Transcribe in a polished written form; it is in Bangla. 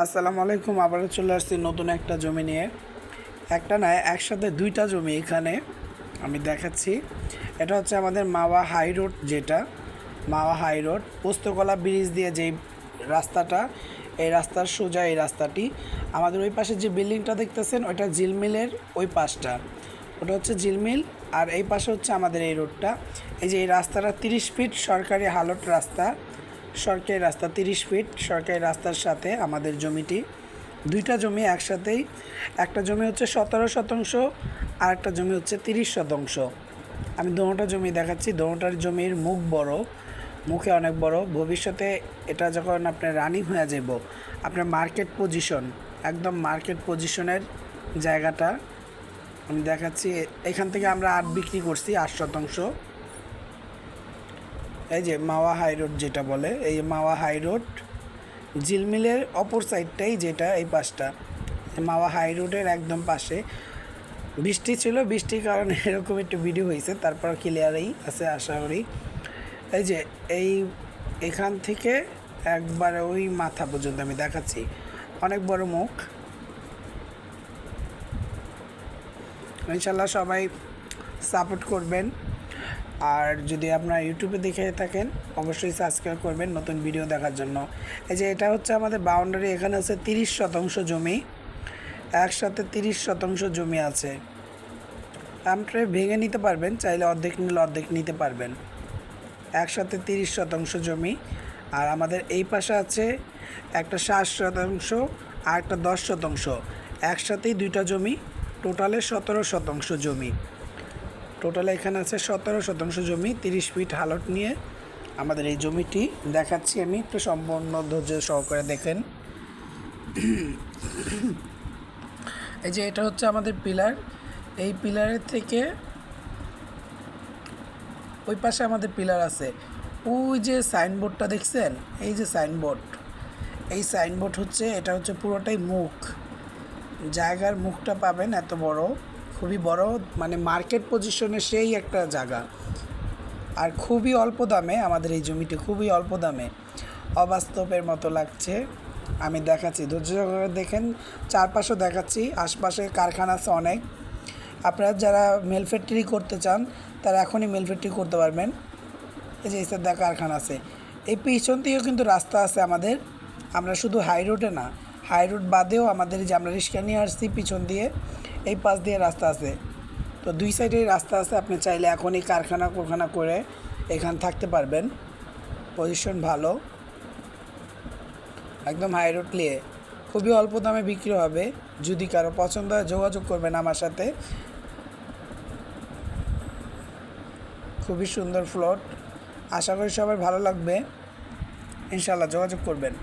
আসসালামু আলাইকুম। আবারও চলে আসছি নতুন একটা জমি নিয়ে। একটা নয়, একসাথে দুইটা জমি এখানে আমি দেখাচ্ছি। এটা হচ্ছে আমাদের মাওয়া হাই রোড, যেটা মাওয়া হাই রোড পোস্তকলা ব্রিজ দিয়ে যেই রাস্তাটা, এই রাস্তার সোজা এই রাস্তাটি। আমাদের ওই পাশে যে বিল্ডিংটা দেখতেছেন ওইটা জিলমিলের ওই পাশটা, ওটা হচ্ছে জিলমিল। আর এই পাশে হচ্ছে আমাদের এই রোডটা। এই যে এই রাস্তাটা 30 ফিট সরকারি হালট রাস্তা, সরকারি রাস্তা 30 ফিট সরকারি রাস্তার সাথে আমাদের জমিটি। দুইটা জমি একসাথেই, একটা জমি হচ্ছে 17 শতাংশ আর একটা জমি হচ্ছে 30 শতাংশ। আমি দোনোটা জমি দেখাচ্ছি। দোনোটার জমির মুখ বড়, মুখে অনেক বড়। ভবিষ্যতে এটা যখন আপনার রানিং হয়ে যাব, আপনার মার্কেট পজিশন, একদম মার্কেট পজিশনের জায়গাটা আমি দেখাচ্ছি। এখান থেকে আমরা 8 বিক্রি করছি, 8 শতাংশ। এই যে মাওয়া হাই রোড যেটা বলে, এই মাওয়া হাই রোড জিলমিলের অপর সাইডটাই, যেটা এই পাশটা মাওয়া হাই রোডের একদম পাশে। বৃষ্টি ছিল, বৃষ্টির কারণে এরকম একটু ভিডিও হয়েছে, তারপর ক্লিয়ারই আছে আশা করি। এই যে এখান থেকে একবারে ওই মাথা পর্যন্ত আমি দেখাচ্ছি, অনেক বড় মুখ। ইনশাল্লাহ সবাই সাপোর্ট করবেন। আর যদি আপনারা ইউটিউবে দেখে থাকেন অবশ্যই সাবস্ক্রাইব করবেন নতুন ভিডিও দেখার জন্য। এই যে এটা হচ্ছে আমাদের বাউন্ডারি, এখানে আছে 30 শতাংশ জমি, একসাথে 30 শতাংশ জমি আছে। আপনি ভেঙে নিতে পারবেন, চাইলে অর্ধেক নিলে অর্ধেক নিতে পারবেন। একসাথে 30 শতাংশ জমি। আর আমাদের এই পাশে আছে একটা 60 শতাংশ আর একটা 10 শতাংশ, একসাথেই দুইটা জমি, টোটালে 17 শতাংশ জমি। টোটালে এখানে আছে 17 শতাংশ জমি 30 ফিট হালট নিয়ে আমাদের এই জমিটি দেখাচ্ছি আমি। একটু সম্পূর্ণ ধৈর্য সহকারে দেখেন। এই যে এটা হচ্ছে আমাদের পিলার, এই পিলারের থেকে ওই পাশে আমাদের পিলার আছে। ওই যে সাইনবোর্ডটা দেখছেন, এই যে সাইনবোর্ড, এই সাইনবোর্ড হচ্ছে, এটা হচ্ছে পুরোটাই মুখ, জায়গার মুখটা পাবেন এত বড়, খুবই বড়, মানে মার্কেট পজিশনে সেই একটা জায়গা। আর খুবই অল্প দামে আমাদের এই জমিটি, খুবই অল্প দামে, অবাস্তবের মতো লাগছে। আমি দেখাচ্ছি, ধৈর্য সহকারে দেখেন, চারপাশে দেখাচ্ছি, আশপাশে কারখানা আছে অনেক। আপনারা যারা মেল ফ্যাক্টরি করতে চান তারা এখনই মেল ফ্যাক্টরি করতে পারবেন। এই যে ইস্তাদা কারখানা আছে, এই পিছন দিকেও কিন্তু রাস্তা আছে আমাদের। আমরা শুধু হাই রোডে না, হাই রোড বাদেও আমাদের যে আমরা রিক্সা নিয়ে আসছি পিছন দিয়ে, এই পাশ দিয়ে রাস্তা আছে। তো দুই সাইডেই রাস্তা আছে, আপনি চাইলে এখনই কারখানা করে এখানে থাকতে পারবেন। পজিশন ভালো, একদম হাই রোড নিয়ে খুবই অল্প দামে বিক্রি হবে। যদি কারো পছন্দ হয় যোগাযোগ করবেন আমার সাথে। খুবই সুন্দর প্লট, আশা করি সবার ভালো লাগবে। ইনশাল্লাহ যোগাযোগ করবেন।